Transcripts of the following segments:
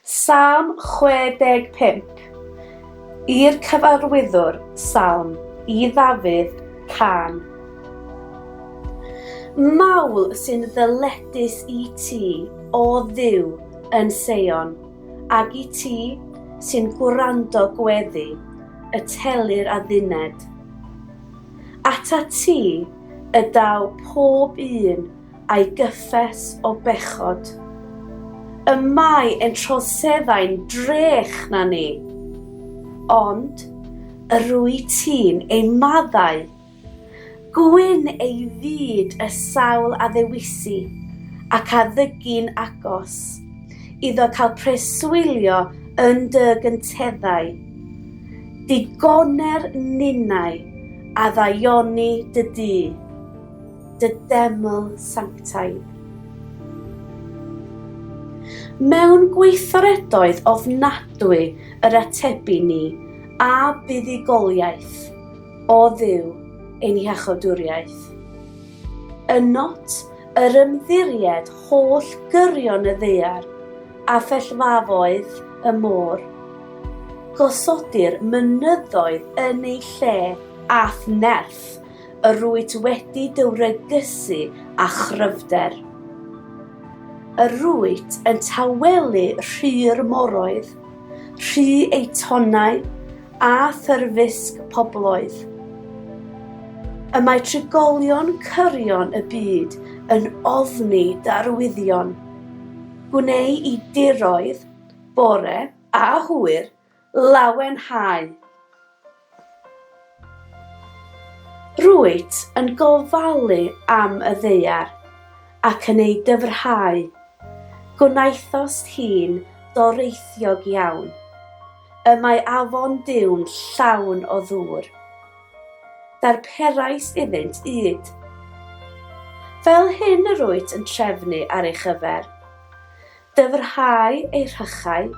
Salm 65. I'r cyfarwyddwr Salm, i Ddafydd, can. Mawl sy'n ddyledus i ti, o Dduw, yn Seion, ac i ti sy'n gwrando gweddi, y telir adduned. Ata ti y daw pob un a'i gyffes o bechod. Y mae yn troseddau'n drech na ni, ond y rwy ti'n ei maddau. Gwyn ei fyd y sawl a ddewisi ac a ddygu'n agos, iddo cael preswylio yn dy gynteddau. Digoner ninnau a ddaioni dy dŷ, dy deml sanctaidd. Mewn gweithredoedd ofnadwy yr atebu ni a buddigoliaeth, o Dduw, ein iachawdwriaeth. Ynot yr ymddiried holl gyrion y ddaear a phellfafoedd y môr. Gosodir mynyddoedd yn ei lle ath nerth y rwyt wedi dywrygysu a chryfder. Y rwyt yn tawelu rhy'r moroedd, rhy ei tonau a thyrfysg pobloedd. Y mae trigolion cyrion y byd yn ofni darwyddion, gwneu i diroedd, bore a hwyr, lawenhau. Rwyt yn gofalu am y ddaear ac yn ei dyfrhau. Gwnaethos hi'n doreithiog iawn, y mae afon Duw'n llawn o ddŵr. Darperais iddynt yd. Fel hyn y rwyt yn trefnu ar ei chyfer, dyfrhau ei rhychau,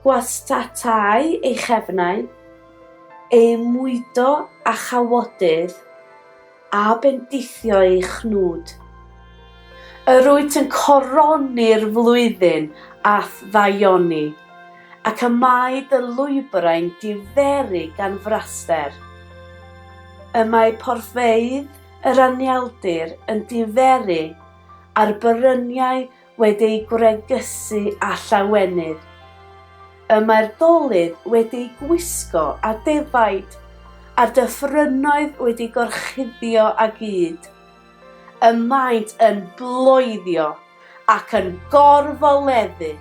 gwastatau ei chefnau, ei mwydo a chawodydd, a bendithio ei chnwd. Y rwyt yn coroni'r flwyddyn ath ddaioni, ac y mae dy lwybrau'n diferu gan fraster. Y mae porfeydd yr anialdir yn diferu a'r bryniau wedi'i gwregysu a llawenydd. Y mae'r dolydd wedi'i gwisgo a defaid, a'r dyffrynnoedd wedi'i gorchuddio a gyd. Y maent yn bloeddio ac yn gorfoleddu.